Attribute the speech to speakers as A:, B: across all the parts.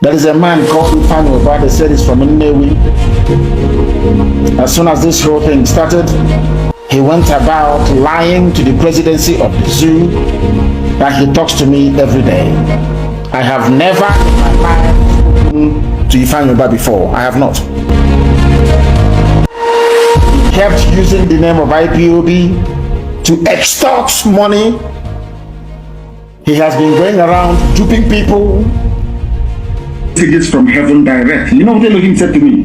A: There is a man called Ifeanyi, they said he's from Nnewi. As soon as this whole thing started, he went about lying to the presidency of the zoo that he talks to me every day. I have never in my life spoken to Ifeanyi before. I have not. He kept using the name of IPOB to extort money. He has been going around duping people. Messages from heaven direct. You know what Elohim said to me?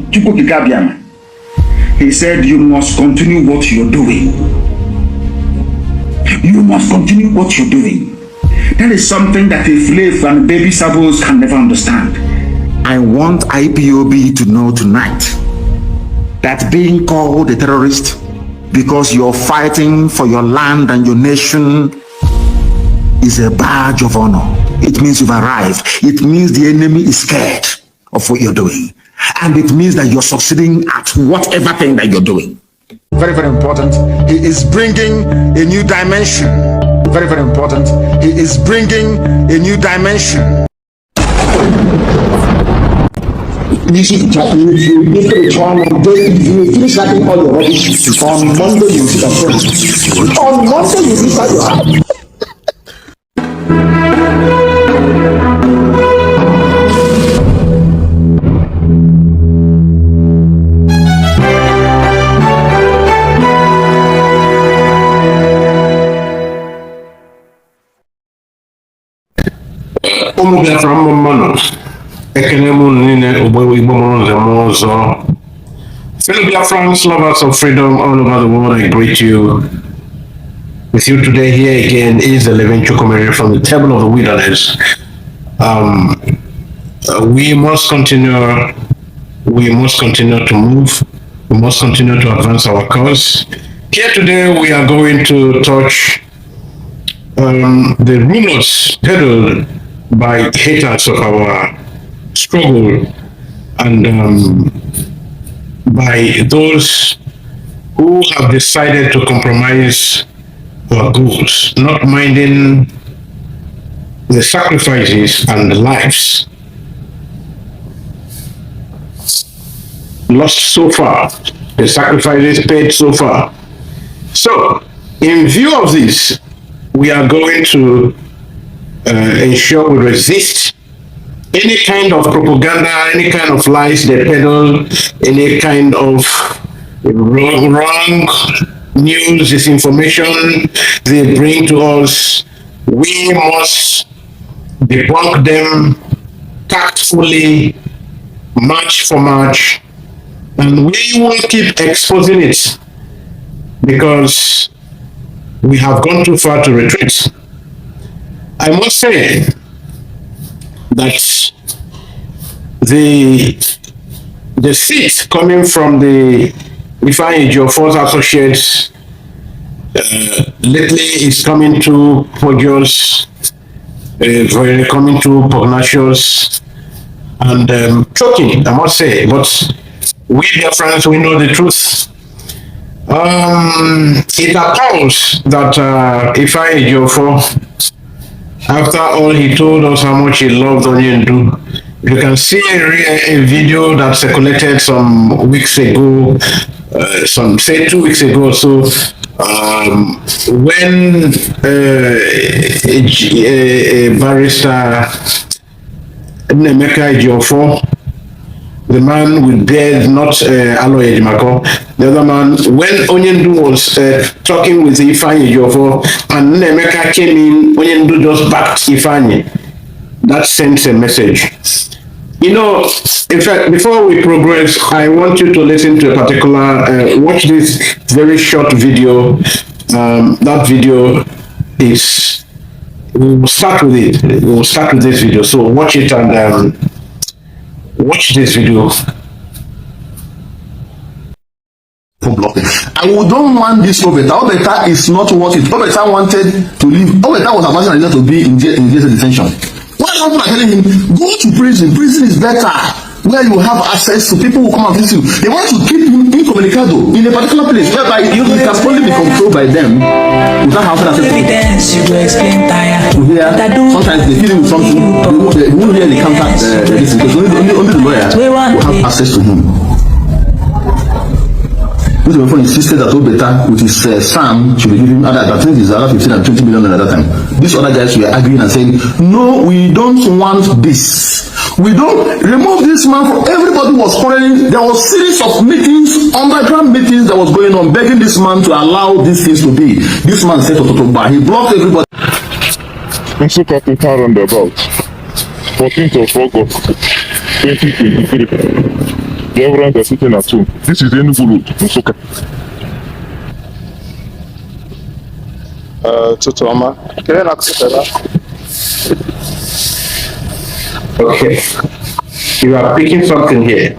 A: He said, you must continue what you're doing. You must continue what you're doing. That is something that a slave and baby sabos can never understand. I want IPOB to know tonight that being called a terrorist because you're fighting for your land and your nation is a badge of honor. It means you've arrived. It means the enemy is scared of what you're doing. And it means that you're succeeding at whatever thing that you're doing. Very, very important. He is bringing a new dimension. Very, very important. He is bringing a new dimension. You finish writing all your rubbish. On Monday you sit at home. On Monday you decide your house.
B: Fellow Biafrans, lovers of freedom all over the world, I greet you. With you today here again is the Living Chukwumeri from the Table of the Wilderness. We must continue. We must continue to move. We must continue to advance our cause. Here today we are going to touch the rumors peddled by haters of our struggle and by those who have decided to compromise our goals, not minding the sacrifices and the lives lost so far, the sacrifices paid so far. So, in view of this, we are going to ensure we resist any kind of propaganda, any kind of lies they peddle, any kind of wrong news, disinformation they bring to us. We must debunk them tactfully, march for march, and we will keep exposing it because we have gone too far to retreat. I must say that the seat coming from the Ifeanyi Ejiofor's associates lately is coming to pugnacious, coming to pugnacious and choking, I must say. But we, dear friends, we know the truth. It appalls that Ifeanyi Ejiofor, after all he told us how much he loved Onyendu, you can see a video that circulated some weeks ago, say 2 weeks ago or so, when a barrister, Ejiofor, the man with beard, not Aloy Ejimako, the other man, when Onyendu was talking with Ifeanyi Ejiofor and Nemeka came in, Onyendu just backed Ifeanyi. That sends a message. You know, in fact, before we progress, I want you to listen to a particular, watch this very short video. That video is, we will start with it. We will start with this video. So watch it and watch this video.
C: I don't want this Obeta. Obeta is not what it. Obeta wanted to leave. Obeta was advising to be in jail detention. Why are you telling him, go to prison? Prison is better. where you have access to people who come and visit you. They want to keep you incommunicado in a particular place whereby you can only be controlled by them without having access to hear. Sometimes they feel with something, they won't really counter this because only the lawyer will have access to him. Ejiofor insisted that Obeta with his son should be giving other, I think it's around 15 and 20 million at that time. These other guys were arguing and saying, no, we don't want this. We don't remove this man from. Everybody was quarreling. There was series of meetings, underground meetings that was going on, begging this man to allow these things to be. This man said to Totoba, he blocked everybody.
D: Nsukka Total Roundabout, 14th of August, 2023. The Reverend are sitting at home. This is Enugu Road, Nsukka.
C: Tutoma.
B: Okay. You are picking something here.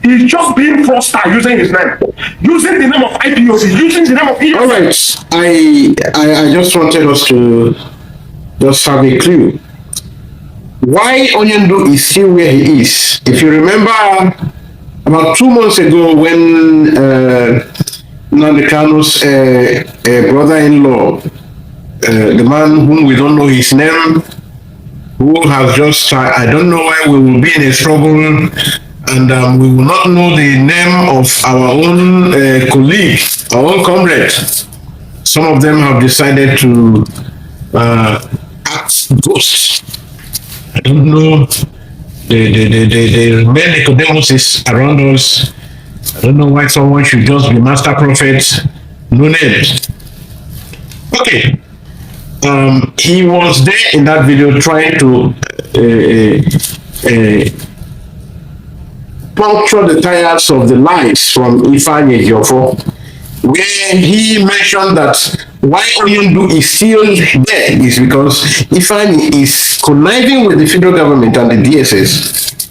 E: He's just being fraudster using his name. Using the name of IPOC, using the name of EOC.
B: All right. I just wanted us to just have a clue. Why Onyendu is still where he is. If you remember, about 2 months ago when Nandekano's brother-in-law, the man whom we don't know his name, who has just, I don't know why we will be in a trouble, and we will not know the name of our own colleague, our own comrade. Some of them have decided to act ghosts. I don't know. The main Nicodemus is around us. I don't know why someone should just be master prophet. No names. Okay. He was there in that video trying to puncture the tires of the lies from Ifeanyi Ejiofor, where he mentioned that why Onyendu is still there is because Ifeanyi is conniving with the federal government and the DSS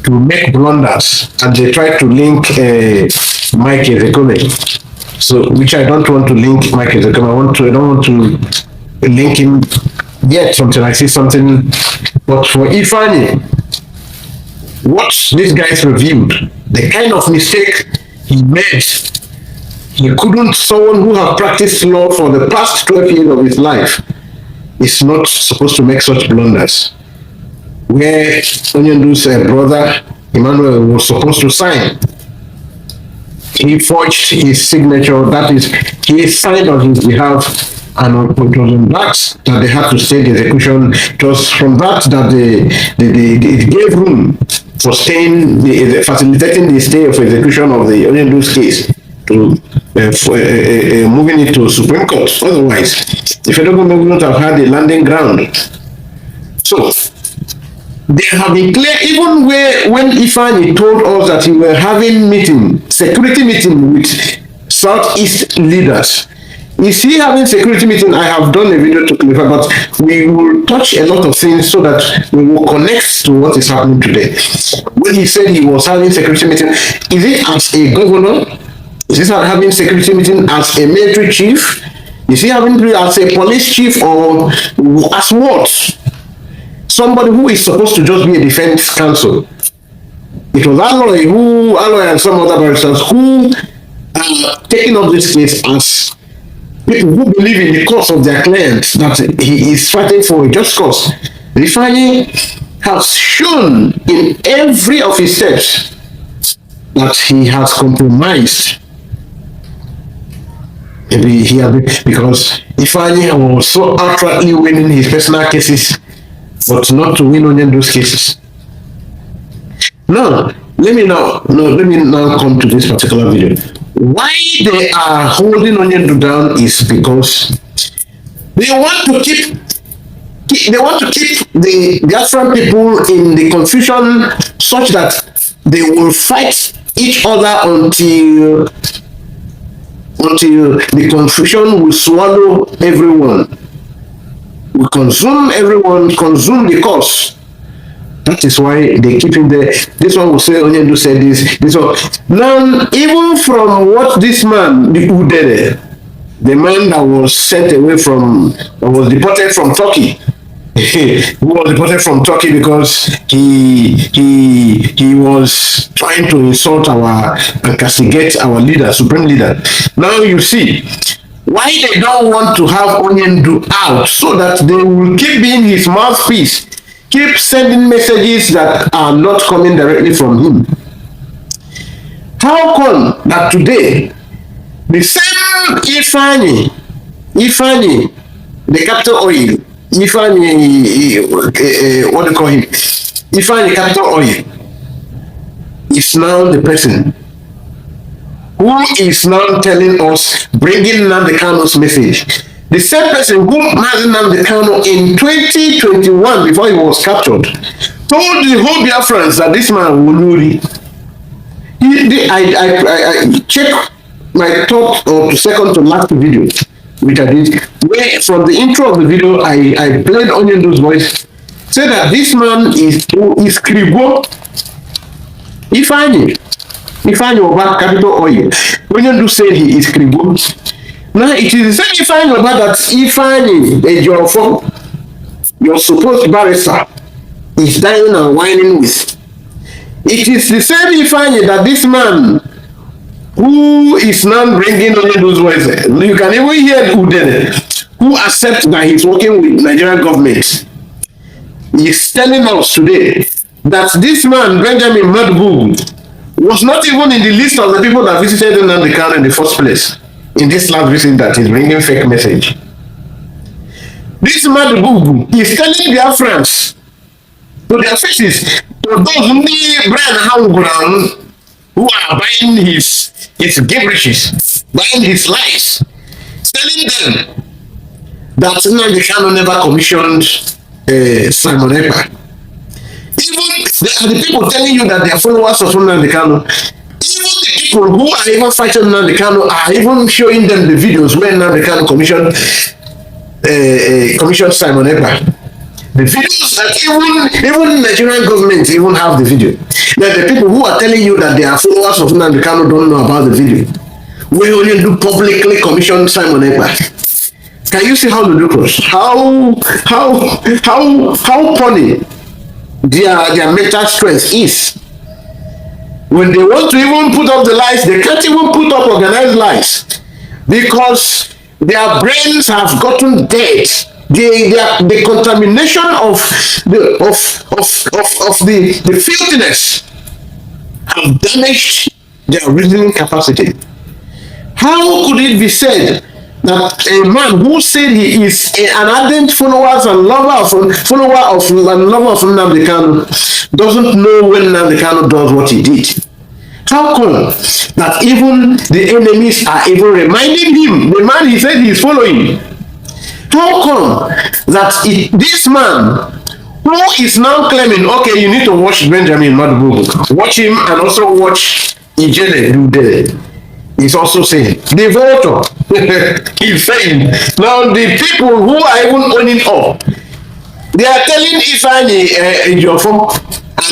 B: to make blunders, and they try to link Mike Ezekome. So, which I don't want to link Mike Ezekome. I don't want to link him yet until I see something. But for Ifeanyi, what these guys revealed, the kind of mistake he made. He couldn't, someone who has practiced law for the past 12 years of his life is not supposed to make such blunders. Where Onyendu's brother, Emmanuel, was supposed to sign. He forged his signature, that is, he signed on his behalf, and it was on that they had to stay the execution. It was from that it gave room for staying, facilitating the stay of execution of the Onyendu's case, to moving it to Supreme Court. Otherwise, the federal government would not have had a landing ground. So, they have been clear, even when Ifeanyi told us that he were having security meeting with Southeast leaders. Is he having security meeting? I have done a video to clarify, but we will touch a lot of things so that we will connect to what is happening today. When he said he was having security meeting, is it as a governor? Is he having security meeting as a military chief? Is he having as a police chief, or as what? Somebody who is supposed to just be a defense counsel. It was Aloy and some other barristers who are taking up this case as people who believe in the cause of their clients, that he is fighting for a just cause. Ifeanyi has shown in every of his steps that he has compromised. Because Ifeanyi was so outrightly winning his personal cases, but not to win Onyendu's cases. Now, let me now come to this particular video. Why they are holding Onyendu down is because they want to keep the Biafran people in the confusion, such that they will fight each other until the confusion will swallow everyone. We consume everyone, consume the cause. That is why they keep him there. This one will say Onyendu said this one. Now, even from what this man, who did it, the man that was sent away that was deported from Turkey, who was deported from Turkey because he was trying to insult our and castigate our leader, supreme leader. Now you see why they don't want to have Onyendu out, so that they will keep being his mouthpiece, keep sending messages that are not coming directly from him. How come that today the same Ifeanyi, the capital oil, Ifeanyi, what do you call him? Ifeanyi capital oil is now the person who is now telling us, bringing Nnamdi Kanu's message. The same person who married Nnamdi Kanu in 2021 before he was captured, told the whole Biafrans that this man will lose. I checked my third or second to last video, which I did, where from the intro of the video, I played Onyendu's voice, said that this man is Kribo Ifeanyi Oba capital oil. Onyendu said he is Kribo. Now it is the same Ifeanyi Oba that Ifeanyi Ejiofor, your supposed barrister, is dying and whining with. It is the same Ifeanyi that this man who is now bringing Onyendu's voice. You can even hear Udene, who accepts that he's working with Nigerian government. He's telling us today that this man, Benjamin Madubugwu, was not even in the list of the people that visited Nnamdi Kanu in the first place. In this last visit that he's bringing fake message. This Madubugwu is telling their friends, to their faces, to those who need brand ground, who are buying his gibrishes, buying his lies, telling them that Nnamdi Kanu never commissioned Simon Ekpa. Even the people telling you that they are followers of Nnamdi Kanu, even the people who are even fighting Nnamdi Kanu are even showing them the videos where Nnamdi Kanu commissioned Simon Ekpa. The videos that even Nigerian government even have the video. That the people who are telling you that they are followers of Nnamdi Kanu don't know about the video. We only do publicly commission Simon Ekpa. Can you see how ludicrous? How funny their mental strength is. When they want to even put up the lies, they can't even put up organized lies because their brains have gotten dead. The contamination of the filthiness have damaged their reasoning capacity. How could it be said that a man who said he is an ardent follower and lover of Nnamdi Kanu doesn't know when Nnamdi Kanu does what he did? How come that even the enemies are even reminding him, the man he said he is following? How come that this man who is now claiming, okay, you need to watch Benjamin Madubugwu, watch him and also watch Ijele do there. He's also saying, the voter, he's saying, now the people who are even owning up, they are telling Ifeanyi, Ejiofor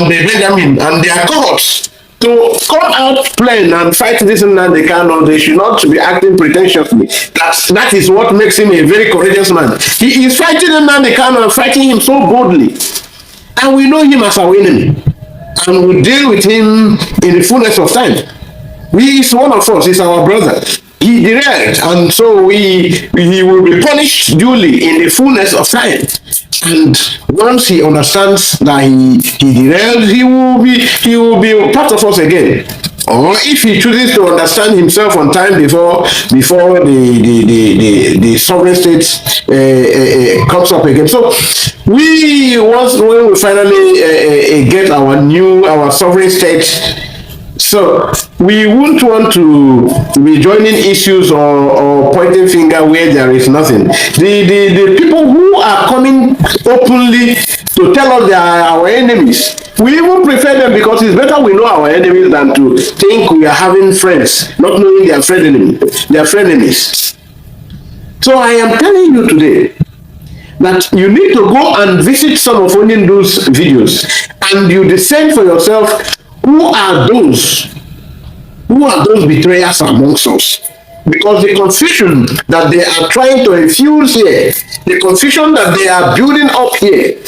B: and Benjamin and their cohorts to come out plain and fight this Nnamdi Kanu. They should not be acting pretentiously. That is what makes him a very courageous man. He is fighting Nnamdi Kanu and fighting him so boldly. And we know him as our enemy. And we deal with him in the fullness of time. He is one of us, he's our brother. He derailed, and so he will be punished duly in the fullness of time. And once he understands that he derailed, he will be part of us again. Or if he chooses to understand himself on time before the sovereign state comes up again. So when we finally get our sovereign state, so we won't want to be joining issues or pointing finger where there is nothing. The people who are coming openly to tell us they are our enemies, we even prefer them because it's better we know our enemies than to think we are having friends, not knowing they are frenemies. So I am telling you today that you need to go and visit some of Onyendu's videos and you discern for yourself who are those betrayers amongst us. Because the confusion that they are trying to infuse here, the confusion that they are building up here,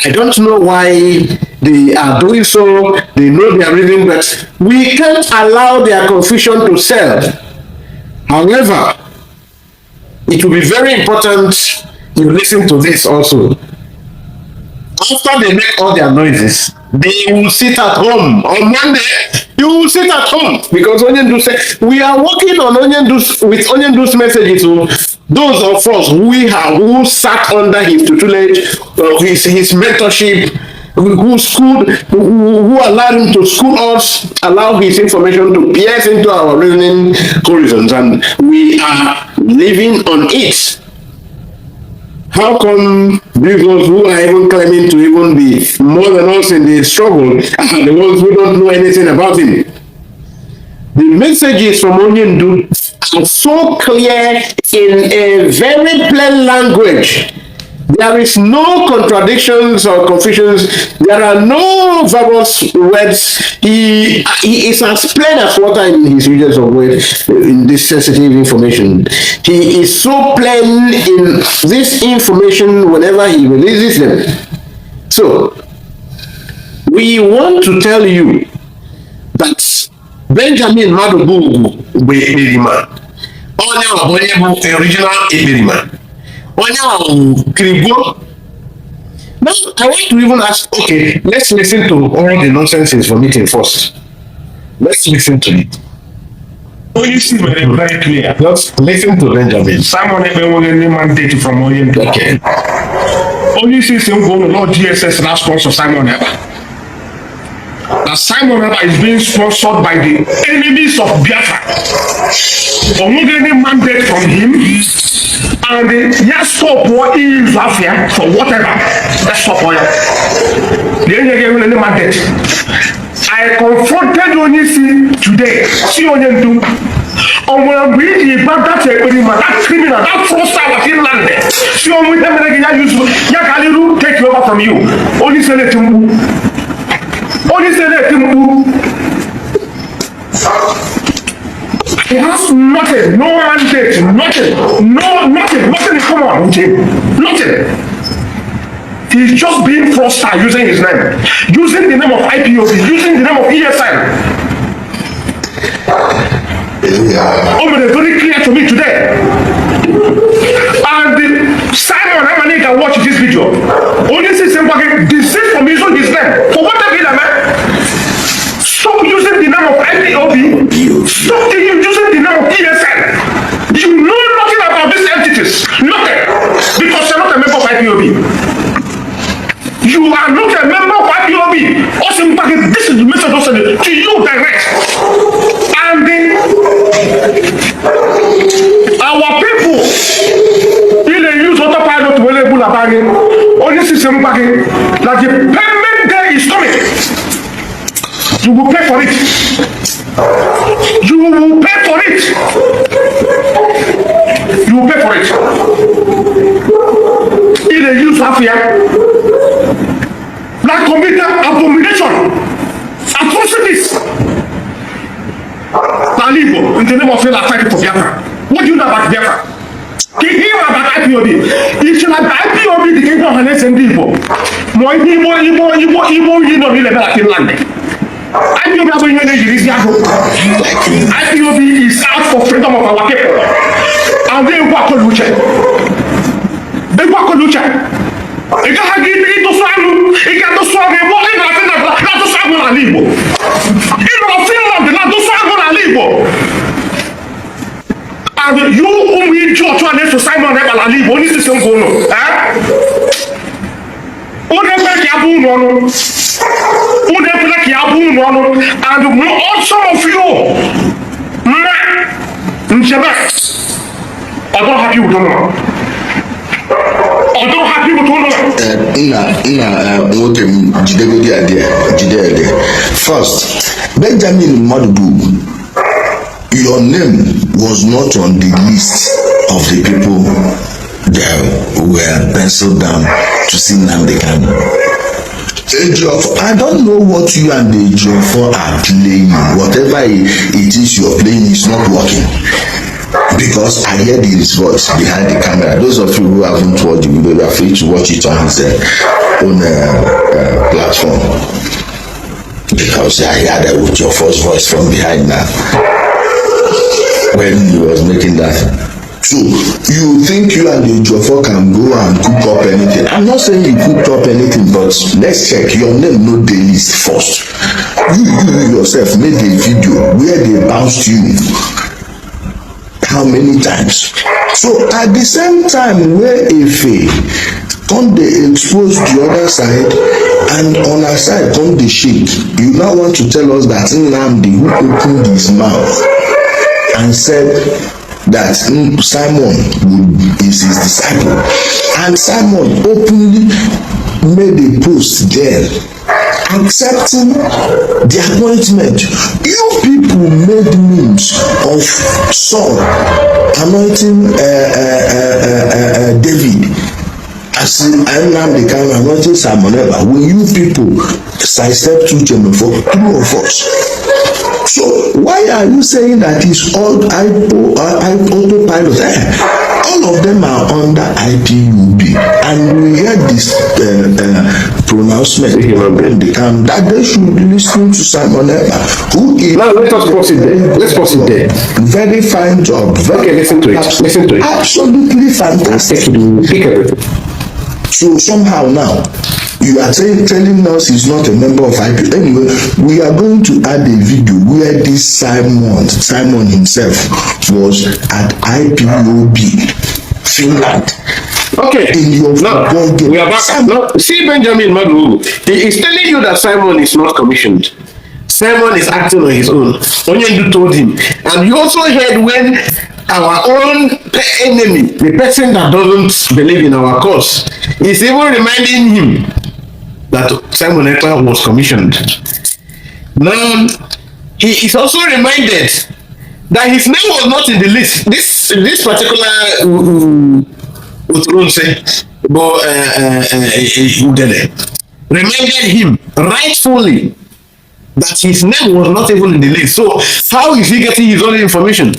B: I don't know why they are doing so. They know their reason, but we can't allow their confusion to sell. However, it will be very important you listen to this also. After they make all their noises, they will sit at home. On Monday, you will sit at home because Onyendu said, we are working on Onyendu's messages to those of us who sat under his tutelage, his mentorship, who allowed him to school us, allow his information to pierce into our reasoning horizons, and we are living on it. How come these ones who are even claiming to even be more than us in the struggle are the ones who don't know anything about him? The messages from Onyendu are so clear in a very plain language. There is no contradictions or confusions. There are no verbose words. He is as plain as water in his uses of words in this sensitive information. He is so plain in this information whenever he releases them. So, we want to tell you that Benjamin Madubugwu bụ Ekperima. Onye ọ bụ onye bụ original Ekperima. Now, I want to even ask, okay, let's listen to all the nonsense he's vomiting first. Let's listen to it.
E: You see very clear.
B: Just listen to Benjamin.
E: Simon Ebe will any mandate from Onyendu.
B: Okay.
E: Only see him go to Lord GSS last sponsor Simon Ebe. That Simon Ebe is being sponsored by the enemies of Biafra. Or not any mandate from him. And yes, stop what is Afia for whatever. Let's stop for you. The only game in the mandate. I confronted Onisi today. See Onyendu. On when we about that criminal, that fraudster was in land. See on with them again. Yakaliru take over from you. Only say it to Mumu. Only say it to Mumu. He has nothing, no mandate, nothing in common with him. Nothing. He's just being fraudster using his name. Using the name of IPOB, using the name of ESN. Oh, but it's very clear to me today. And Simon Emmanuel can watch this video. Only see somebody desist from using his name. For what the hell, man? Stop using the name of IPOB. Stop using the name of ESN. You know nothing about these entities. Nothing. Because you're not a member of IPOB. You are not a member of IPOB. Also, this is the message also to you direct. And our people, they use autopilot to enable a bargain. Only system bargain. That the payment day is coming. You will pay for it. You will pay for it. You will pay for it. If they use Afia, like committed abomination, atrocities. Talibo, in the name of failure, fighting for Biafra. What do you know about Biafra? Can you hear about IPOB? If you like IPOB, the kingdom of Hanes and Igbo. More Igbo, you know, really better in land. IPOB is out for freedom of our people. And they work on Lucha. They work on Lucha. They can't give me to Swallow. They can't swallow. They won't even have to swallow a Libo. You know, Finland, they not to swallow a Libo. And you who need to try to Simon Eba Libo, only to some go. And also of you, I don't have you to know. I don't have you to know.
C: First, Benjamin Madubugwu, your name was not on the list of the people that were penciled down to see Nnamdi Kanu. Ejiofor, I don't know what you and Ejiofor are playing. Whatever it is you're playing is not working. because I heard his voice behind the camera. Those of you who haven't watched the video, you are free to watch it on his own platform. Because I heard Ejiofor's voice from behind now when he was making that. So you think you and Ejiofor can go and cook up anything? I'm not saying you cooked up anything, but let's check your name, no day list first. You yourself made a video where they bounced you how many times? So at the same time where Ife come dey expose the other side and on our side come dey shake, you now want to tell us that Nnamdi who opened his mouth and said that Simon is his disciple, and Simon openly made a post there accepting the appointment. You people made memes of Saul anointing David as Nnamdi Kanu anointing Simon Ekpa. When you people sidestep to Ejiofor, two of us. So why are you saying that it's all autopilot? All of them are under IPOB, and we heard this pronouncement that they should listen to Simon Ekpa, who is
B: now let us pause it there. Let's pause it there.
C: Very fine job.
B: Okay, listen to it. Listen to it.
C: Absolutely fantastic. So somehow now you are telling us he's not a member of IPOB. Anyway, we are going to add a video where this Simon himself was at IPOB Finland.
B: Okay, now we are back. Now, see Benjamin Madubugwu, he is telling you that Simon is not commissioned. Simon is acting on his own. Onyendu told him. And you also heard when our own enemy, the person that doesn't believe in our cause, is even reminding him that Simon Ekpa was commissioned. Now, he is also reminded that his name was not in the list. This particular reminded him rightfully that his name was not even in the list. So how is he getting his own information?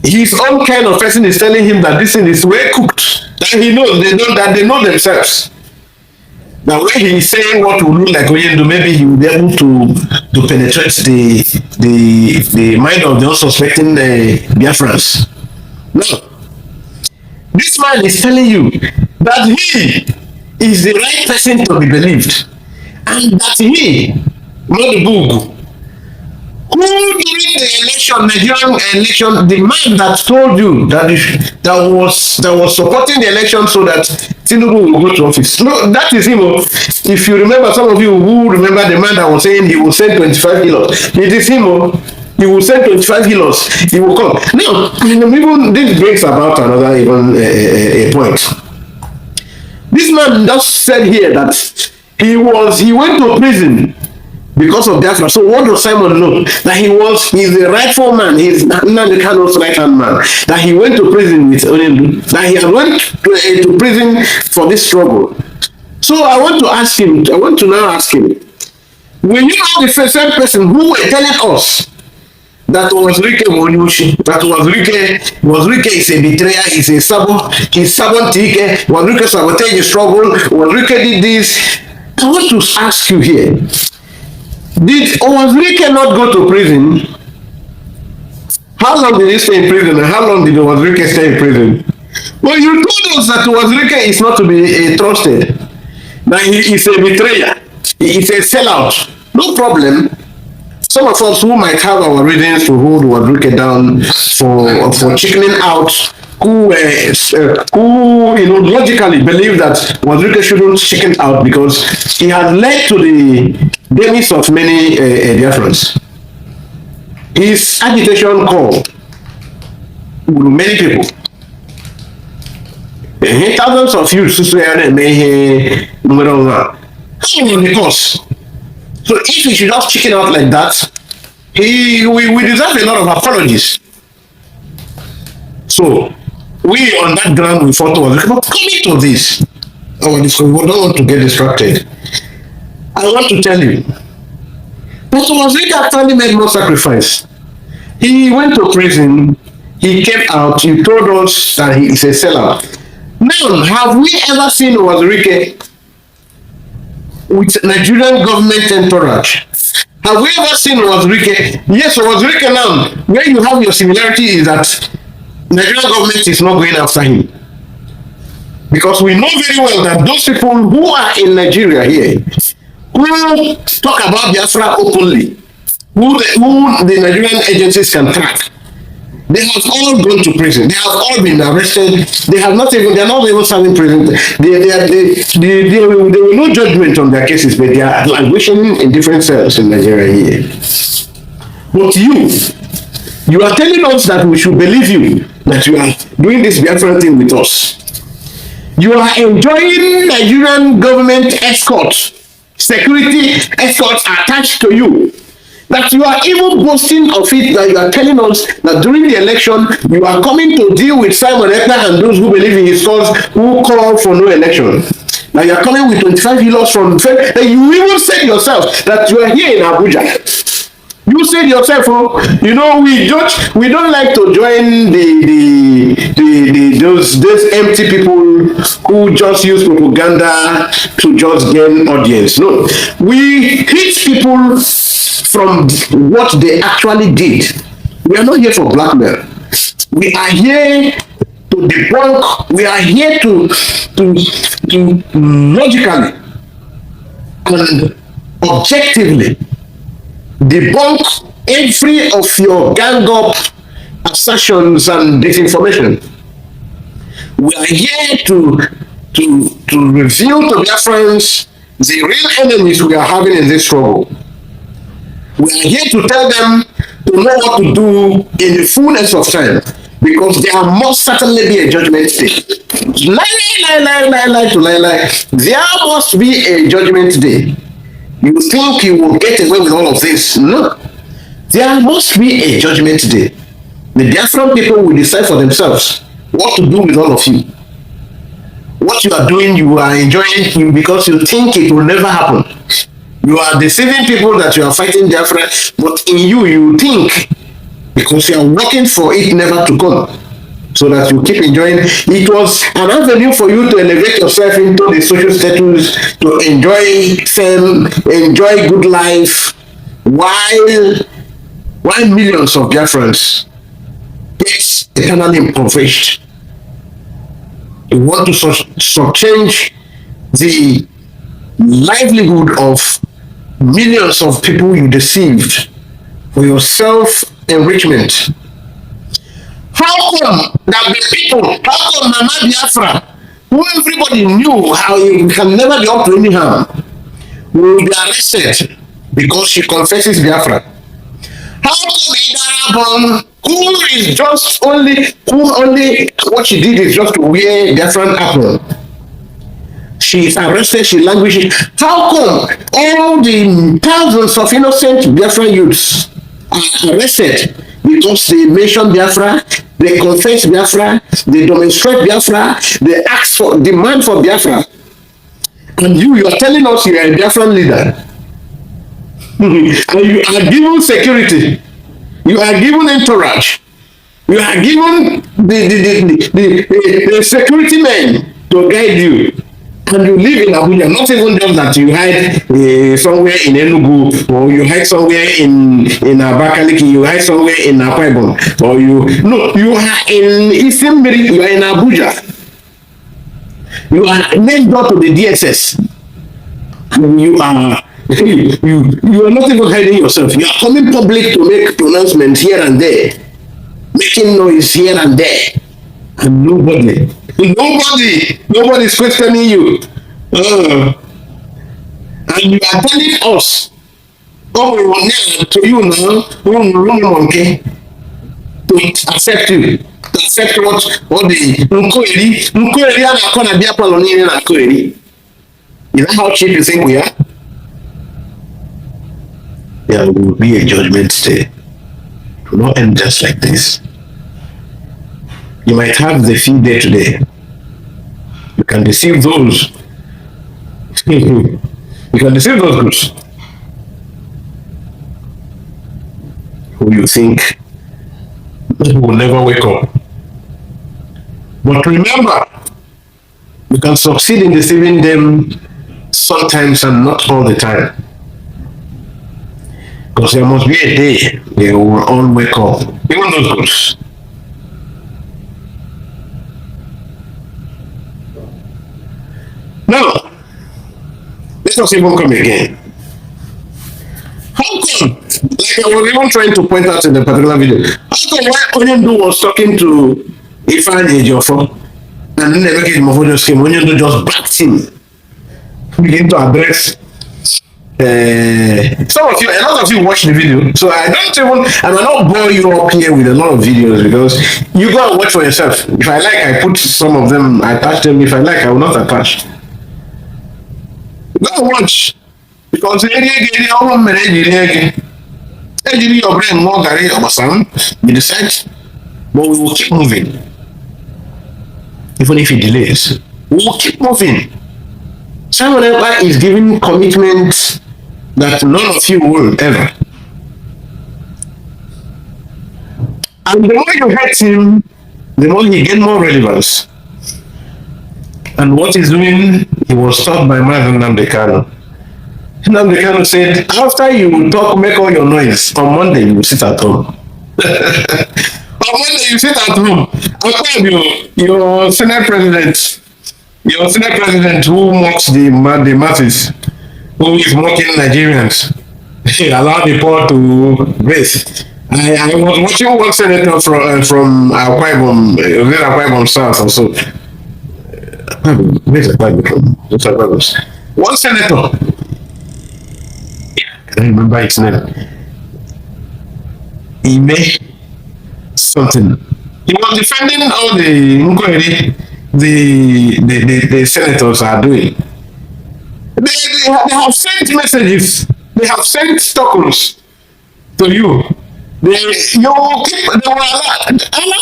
B: His own kind of person is telling him that this thing is well cooked, that he knows they know themselves. Now when he is saying what will look like Oyendu, maybe he will be able to penetrate the mind of the unsuspecting Biafrans. Now, this man is telling you that he is the right person to be believed, and that he, Madubugwu, who during the election, Nigerian election, the man that told you that was supporting the election so that Tinubu will go to office. No, that is him. If you remember, some of you who remember the man that was saying he will send 25 kilos, it is him. He will send 25 kilos. He will come. Now, even this brings about another even a point. This man just said here that he went to prison because of Biafra. So what does Simon know? That he's the rightful man. He's Nnamdi Kanu's right-hand man. That he went to prison with Onyendu. That he went to prison for this struggle. So I want to now ask him, will you know the same person who were telling us that Wazirike Monyushi, that Wazirike is a betrayer, he's Sabotike, Wazirike sabotaged the struggle, Wazirike did this. I want to ask you here, did Wazirike not go to prison? How long did he stay in prison, and how long did Wazirike stay in prison? Well, you told us that Wazirike is not to be trusted, that he is a betrayer, he is a sellout. No problem. Some of us who might have our reasons to hold Wazirike down for chickening out, who logically believe that Wazirike shouldn't chicken out because he has led to the demise of many Biafrans. His agitation call many people. Thousands of youths on the course. So if he should just chicken out like that, we deserve a lot of apologies. So we on that ground we fought over. But coming to this, we don't want to get distracted. I want to tell you that Wazirike actually made more sacrifice. He went to prison. he came out, you told us that he is a sellout. Now, have we ever seen Wazirike with Nigerian government entourage? Have we ever seen Wazirike? Yes, Wazirike now, where you have your similarity is that Nigerian government is not going after him. Because we know very well that those people who are in Nigeria here, who talk about Biafra openly, who the Nigerian agencies can track, they have all gone to prison. They have all been arrested. They are not even serving prison. There were no judgment on their cases, but they are languishing in different cells in Nigeria here. But you are telling us that we should believe you, that you are doing this Biafran thing with us. You are enjoying Nigerian government escorts, security escorts attached to you. That you are even boasting of it, that you are telling us that during the election, you are coming to deal with Simon Ekpa and those who believe in his cause, who call for no election. Now you are coming with 25 kilos from, and you even said yourself that you are here in Abuja. You said yourself, oh, you know, we don't like to join those empty people who just use propaganda to just gain audience. No, we hit people from what they actually did. We are not here for blackmail. We are here to debunk. We are here to logically and objectively debunk every of your gang up assertions and disinformation. We are here to reveal to Biafrans the real enemies we are having in this struggle. We are here to tell them to know what to do in the fullness of time, because there must certainly be a judgment day. Lie. There must be a judgment day. You think you will get away with all of this? No. There must be a judgment day. The Biafran people will decide for themselves what to do with all of you. What you are doing, you are enjoying because you think it will never happen. You are deceiving people that you are fighting Biafra, but in you think, because you are working for it never to come, so that you keep enjoying. It was an avenue for you to elevate yourself into the social status, to enjoy fame, enjoy good life, while millions of Biafrans get eternally impoverished. You want to change the livelihood of millions of people you deceived for your self-enrichment. How come that the people, how come Mama Biafra, who everybody knew how you can never be up to any harm, will be arrested because she confesses Biafra? How come Idarabon, who only what she did is just to wear Biafran apple, she is arrested, she languishes? How come all the thousands of innocent Biafran youths are arrested because they mention Biafra, they confess Biafra, they demonstrate Biafra, they ask for, demand for Biafra, and you are telling us you are a Biafran leader, and you are given security, you are given entourage, you are given the security men to guide you, and you live in Abuja, not even just that you hide somewhere in Enugu, or you hide somewhere in Abakaliki, you hide somewhere in Akwa Ibom, or you are in Eastern Miri, you are in Abuja. You are next door to the DSS. And you are not even hiding yourself. You are coming public to make pronouncements here and there, making noise here and there, and nobody is questioning you. And you are telling us, oh, we want to you now, okay, to accept you, to accept what the Nkoeri and Akona Biapaloni and Akoeri. Is that how cheap you think we are? There will be a judgment day. It will not end just like this. You might have the feed day today. You can deceive those. You can deceive those groups who you think People will never wake up. But remember, you can succeed in deceiving them sometimes and not all the time. Because there must be a day they will all wake up, even those groups. Now, let us even come again. How come, like I was even trying to point out in the particular video, how come when Onyendu was talking to Ifeanyi Ejiofor, and then the Ejiofor just came, Onyendu just backed him, begin to address some of you, a lot of you watch the video, so I will not bore you up here with a lot of videos because you go and watch for yourself. If I like, I put some of them, I attach them. If I like, I will not attach. Go and watch because your brain more Gary or some, you decide, but we will keep moving, even if it delays. We will keep moving. Simon Ekpa is giving commitments that none of you will ever. And the more you hurt him, the more he gets more relevance. And what he's doing, he was taught by Madam Nnamdi Kanu. Nnamdi Kanu said, after you talk, make all your noise, on Monday you will sit at home. On Monday you sit at home. Your Senate President who mocks the masses, who is mocking Nigerians, allow the poor to race. I was watching one senator from Akwa Ibom South also. Where's Akwa Ibom? One senator, I don't remember his name. He made something. He was defending all the inquiry the senators are doing. They have sent messages. They have sent tokens to you. They will allow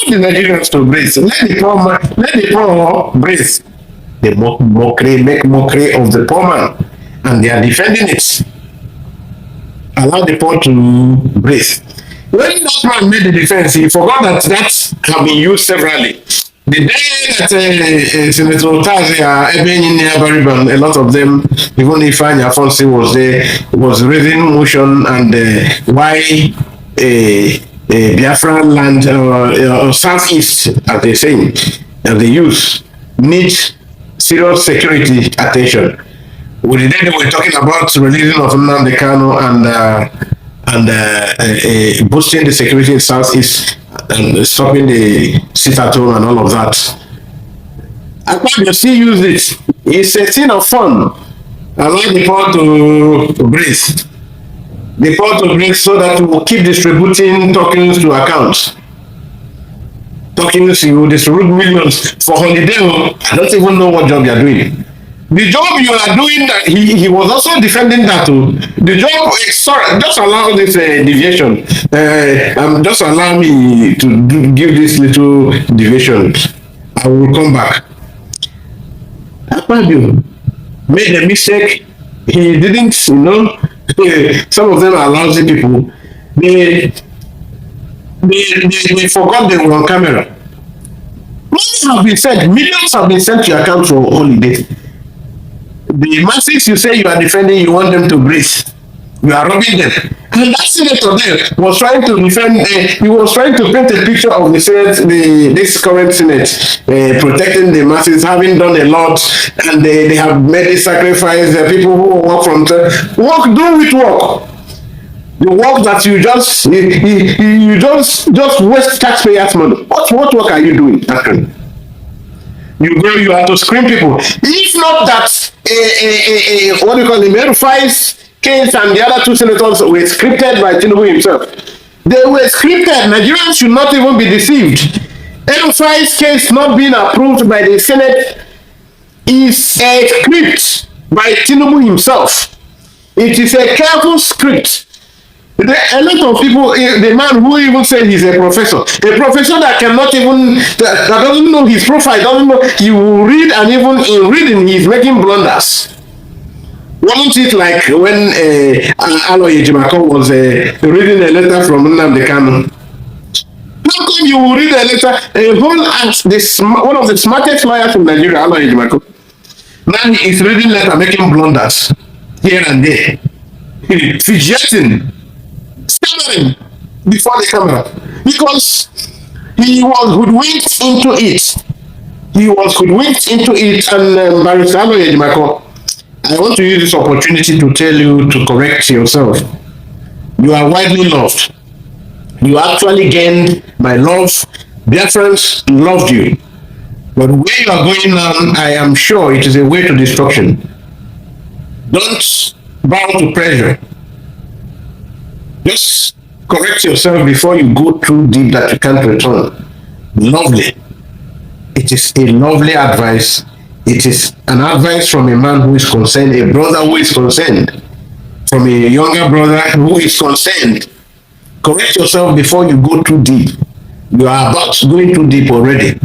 B: the Nigerians to breathe. Let the poor breathe. They make mockery of the poor man, and they are defending it. Allow the poor to breathe. When that man made the defense, he forgot that have been used severally. The day that Senator Tazia, a lot of them, even Ifeanyi Afonso was there, was raising motion and why Biafra land or Southeast, as they say, as they use, needs serious security attention. With the day they were talking about releasing of Nnamdi Kanu and boosting the security in Southeast and stopping the sit at home and all of that. Akpabio still use it. It's a thing of fun. Allow the poor to breathe. The poor to breathe so that we will keep distributing tokens to accounts. Tokens, you distribute millions for holiday. I don't even know what job you are doing. The job you are doing, he was also defending that too. The job, sorry, just allow this deviation. Just allow me to give this little deviation. I will come back. Akpabio made a mistake. He didn't, some of them are lousy people. They forgot they were on camera. What have been said? Millions have been sent to your account for holiday. The masses you say you are defending, you want them to breathe. You are robbing them. And that senator there was trying to defend, he was trying to paint a picture of the Senate, this current Senate, protecting the masses, having done a lot, and they have made a sacrifice. The people who work from work, do with work. The work that you just waste taxpayers' money. What work are you doing, actually? You have to screen people. If not that, what do you call him, Erufai's case and the other two senators were scripted by Tinubu himself. They were scripted. Nigerians should not even be deceived. Erufai's case not being approved by the Senate is a script by Tinubu himself. It is a careful script. A lot of people, the man who even said he's a professor that cannot even, that doesn't know his profile, doesn't know, he will read, and even in reading, he's making blunders. Wasn't it like when Ejiofor was reading a letter from Nnamdi Kanu? How come you will read a letter, a whole act, one of the smartest lawyers in Nigeria, Ejiofor, now he is reading letter, making blunders here and there, fidgeting, stammering before the camera, because he was hoodwinked into it. He was hoodwinked into it, and Barrister Ejiofor, I want to use this opportunity to tell you to correct yourself. You are widely loved. You actually gained my love. Dear friends loved you. But where you are going now, I am sure it is a way to destruction. Don't bow to pressure. Just correct yourself before you go too deep that you can't return. Lovely. It is a lovely advice. It is an advice from a man who is concerned, a brother who is concerned, from a younger brother who is concerned. Correct yourself before you go too deep. You are about going too deep already.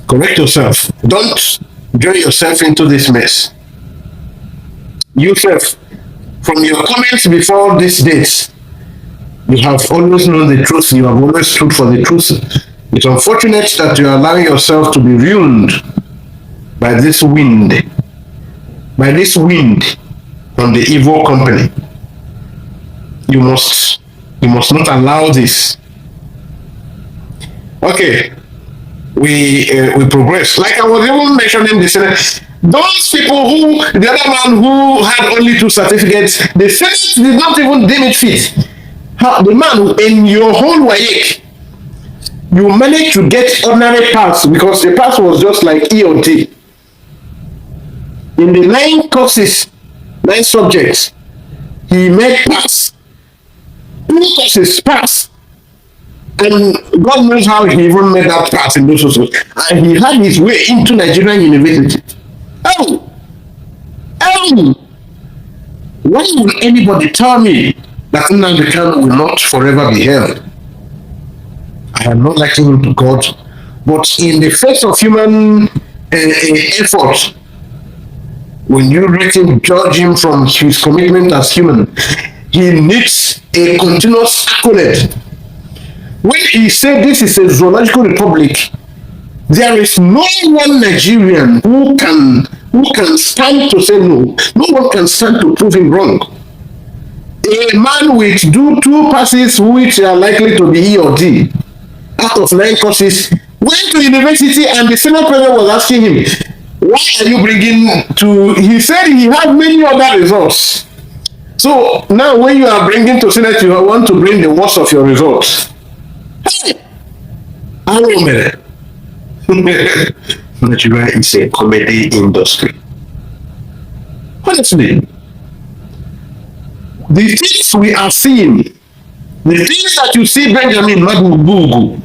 B: Correct yourself. Don't join yourself into this mess. Yourself, from your comments before this date, you have always known the truth. You have always stood for the truth. It's unfortunate that you are allowing yourself to be ruined by this wind. By this wind from the evil company. You must not allow this. Okay, we progress. Like I was even mentioning this, those people who, the other man who had only 2 certificates, the Senate did not even deem it fit. The man who, in your whole WAEC, you managed to get ordinary pass because the pass was just like E or T. In the 9 courses, 9 subjects, he made pass. 2 courses pass. And God knows how he even made that pass in those courses. And he had his way into Nigerian university. Oh! Why would anybody tell me that Nnamdi Kanu will not forever be held? I am not liking him to God, but in the face of human effort, when you rate him, judge him from his commitment as human, he needs a continuous accolade. When he said this is a zoological republic, there is no one Nigerian who can stand to say no. No one can stand to prove him wrong. A man with 2 passes which are likely to be E or D out of 9 courses went to university, and the Senate president was asking him, why are you bringing to, he said he had many other results. So now when you are bringing to Senate, you want to bring the worst of your results. Hey! Nigeria is a comedy industry. Honestly, the things we are seeing, the things that you see Benjamin Madubugwu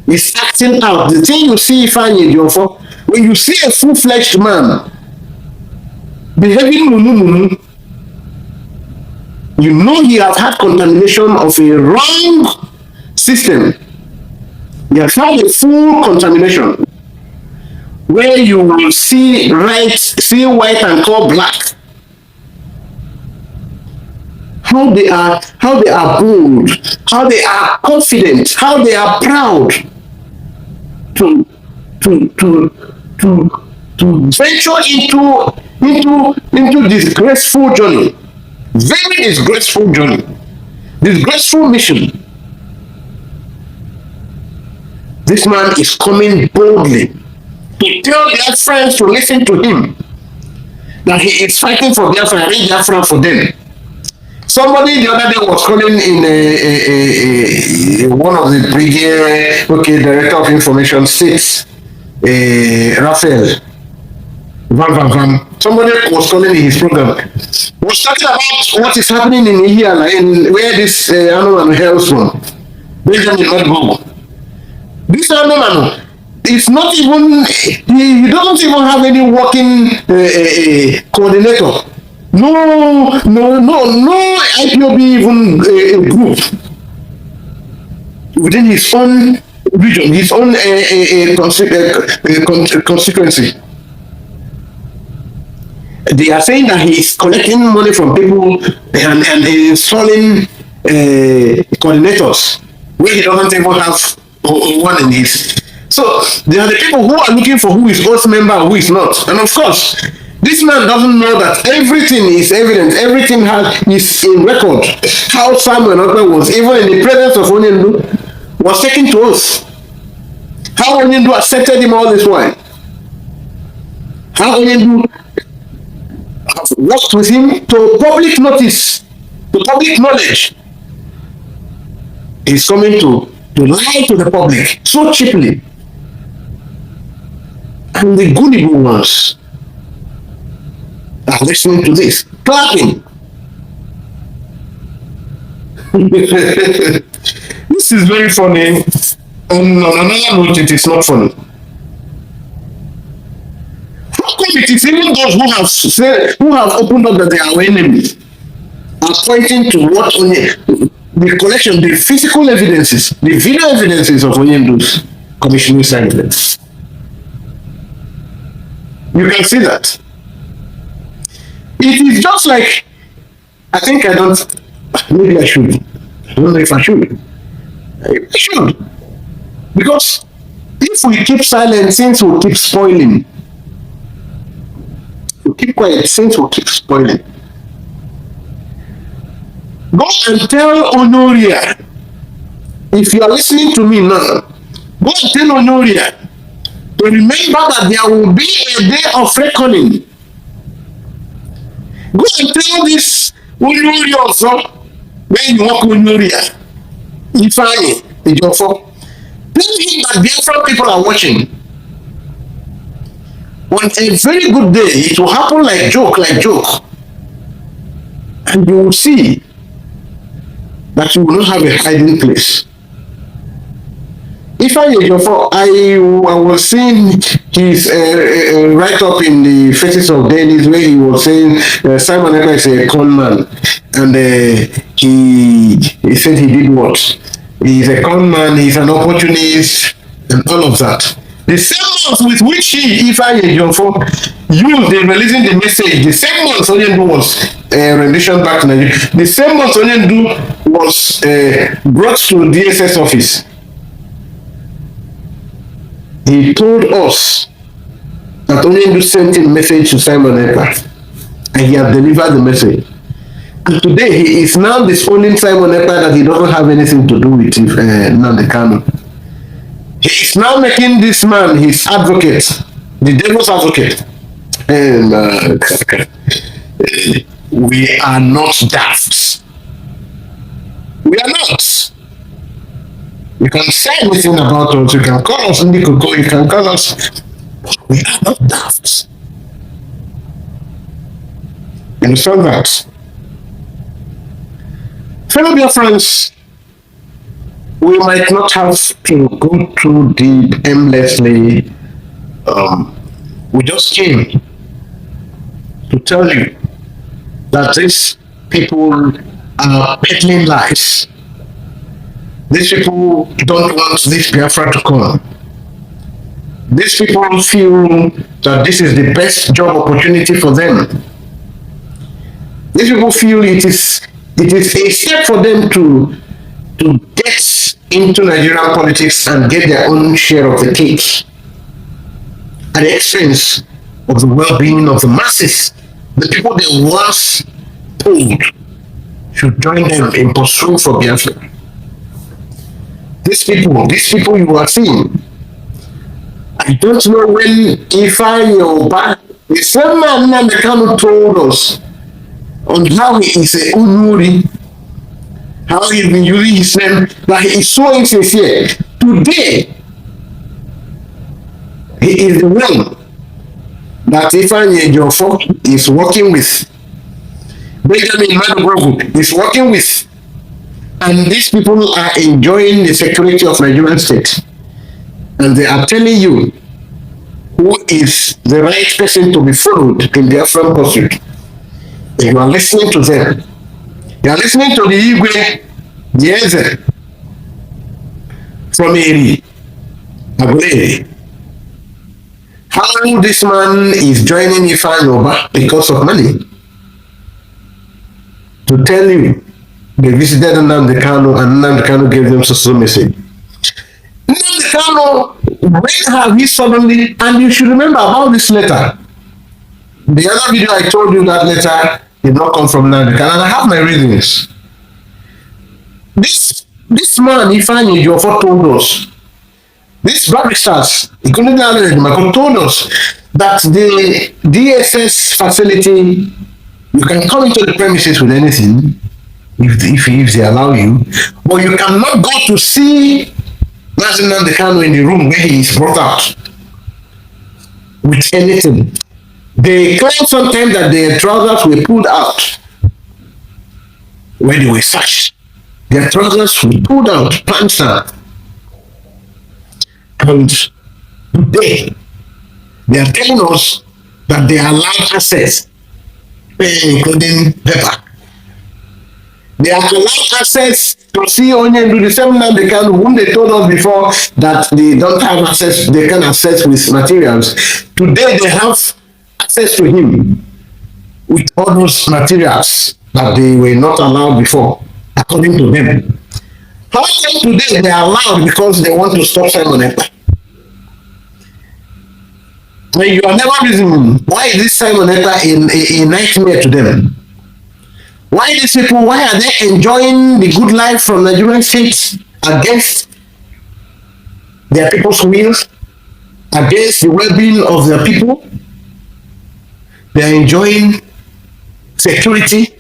B: is acting out, the thing you see Ifeanyi Ejiofor, when you see a full-fledged man behaving Mumu, you know he has had contamination of a wrong system. He has had a full contamination where you will see white and call black. How they are bold, how they are confident, how they are proud to venture into disgraceful journey, very disgraceful journey, disgraceful mission. This man is coming boldly to tell their friends to listen to him, that he is fighting for Biafra and Biafra for them. Somebody the other day was calling in one of the brigade, director of information 6, Raphael. Somebody was calling in his program. Was talking about what is happening in here, where this animal hails from. Benjamin Madubugwu. This animal is not even, he doesn't even have any working coordinator. No IPOB even group within his own region, his own constituency. They are saying that he is collecting money from people and installing coordinators where he doesn't even have one in his. So there are the people who are looking for who is oath member and who is not. And of course, this man doesn't know that everything is evident, everything is in record. How Samuel Okpe was, even in the presence of Onyendu, was taken to oath. How Onyendu accepted him all this while. How Onyendu worked with him to public notice, to public knowledge. He's coming to lie to the public so cheaply. And the gullible ones are listening to this, clapping. This is very funny. And on another note, it is not funny. How come it is even those who have opened up that they are our enemies are pointing to what the collection, the physical evidences, the video evidences of Onyendu's commissioning silence. You can see that. It is just like, maybe I should. I don't know if I should. I should. Because if we keep silent, things will keep spoiling. If we keep quiet, things will keep spoiling. Go and tell Honoria, if you are listening to me now, go and tell Honoria to remember that there will be a day of reckoning. Go and tell this Honoria also, when you walk Honoria, Ifeanyi, Ejiofor, tell him that Biafran people are watching. On a very good day, it will happen like joke. And you will see that you will not have a hiding place. Ifeanyi Ejiofor, I was seeing his write-up in the Faces of Dennis where he was saying Simon Ekpa is a con man, and he said he did what? He's a con man, he's an opportunist, and all of that. The same months with which Ifeanyi Ejiofor used in releasing the message, the same months Onyendu was rendition back to Nigeria, the same months Onyendu was brought to DSS office. He told us that Onyendu sent a message to Simon Ekpa, and he had delivered the message. And today he is now disowning Simon Ekpa that he doesn't have anything to do with Nnamdi Kanu. He is now making this man his advocate, the devil's advocate. And we are not daft. We are not. You can say anything about us, you can call us Ndikuko, you can call us. We are not daft. You understand that? Fellow dear friends, we might not have to go through deep aimlessly. We just came to tell you that these people are peddling lies. These people don't want this Biafra to come. These people feel that this is the best job opportunity for them. These people feel it is a step for them to get into Nigerian politics and get their own share of the cake at the expense of the well-being of the masses, the people they once told should join them in pursuit for Biafra. These people you are seeing, I don't know when Ifeanyi Oba, the same man Nnamdi Kanu told us on how he is a Unuri, how he's been using his name, that he is so insincere. Today, he is the one that Ifeanyi Ejiofor is working with. Benjamin Madubugwu is working with. And these people are enjoying the security of Nigerian state. And they are telling you who is the right person to be followed in their front pursuit. And you are listening to them. You are listening to the Igwe, the Eze, from Eri, Agulere. How this man is joining Ifeanyi Oba because of money. To tell you They visited Nnamdi Kanu and Nnamdi Kanu gave them so message. Nnamdi Kanu, when have he suddenly, and you should remember about this letter. The other video I told you that letter did not come from Nnamdi Kanu, and I have my reasons. This man, Ifeanyi Ejiofor, told us, this barristers, including Nnamdi, told us that the DSS facility, you can come into the premises with anything, if they allow you, but you cannot go to see Nnamdi Kanu in the room where he is brought out with anything. They claim sometimes that their trousers were pulled out when they were searched. Their trousers were pulled out, pants down. And today, they are telling us that they allowed access, including paper. They are allowed access to see Onye do the same thing they can, whom they told us before that they don't have access, they can access with materials. Today they have access to him with all those materials that they were not allowed before, according to them. How come today they are allowed because they want to stop Simon Ekpa? When you are never reasoning, why is this Simon Ekpa a nightmare to them? Why these people, why are they enjoying the good life from Nigerian states against their people's wills, against the well-being of their people? They are enjoying security.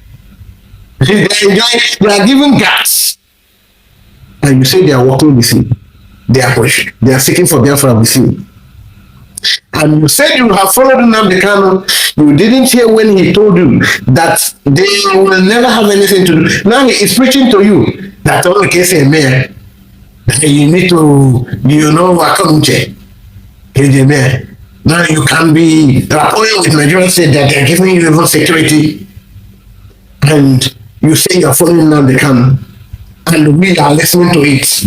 B: They are given gas. And you say they are working with you. They are seeking for Biafra with you. And you said you have followed Nnamdi Kanu. You didn't hear when he told you that they will never have anything to do. Now he is preaching to you that all the case is mayor. You need to, Wakamche. He's the mayor. Now you can be rapporting with Nigerian state that they are giving you even security. And you say you are following Nnamdi Kanu. And we are listening to it.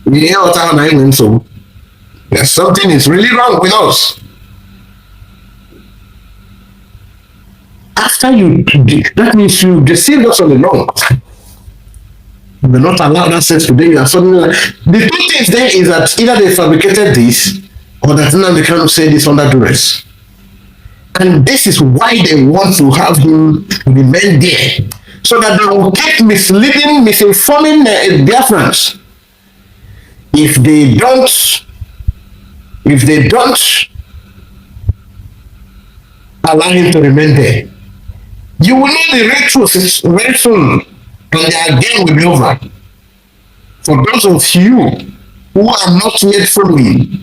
B: We hear what I mean, so. Yes, something is really wrong with us. After you, that means you deceived us all along. You were not allowed access today. You are suddenly like, the two things there is that either they fabricated this or that Nnamdi Kanu said this under duress. And this is why they want to have him remain there, so that they will keep misleading, misinforming Biafrans. If they don't allow him to remain there, you will know the real truth very soon, and their game will be over. For those of you who are not yet following,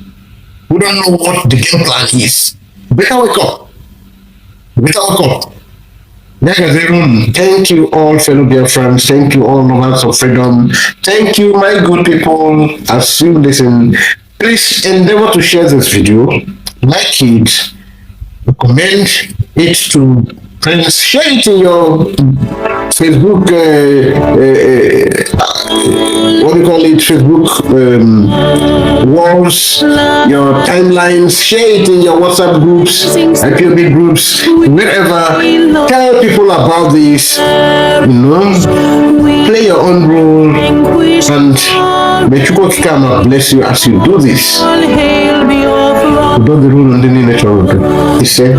B: who don't know what the game plan is, better wake up. Better wake up. Thank you all, fellow dear friends. Thank you all, lovers of freedom. Thank you, my good people, as you listen. Please endeavor to share this video, like it, recommend it to friends, share it in your Facebook, Facebook walls, your timelines, share it in your WhatsApp groups, IPOB groups, wherever. Tell people about this, play your own role, and may Chukwu Kikama bless you as you do this. Without the rule on the nature of it. He said,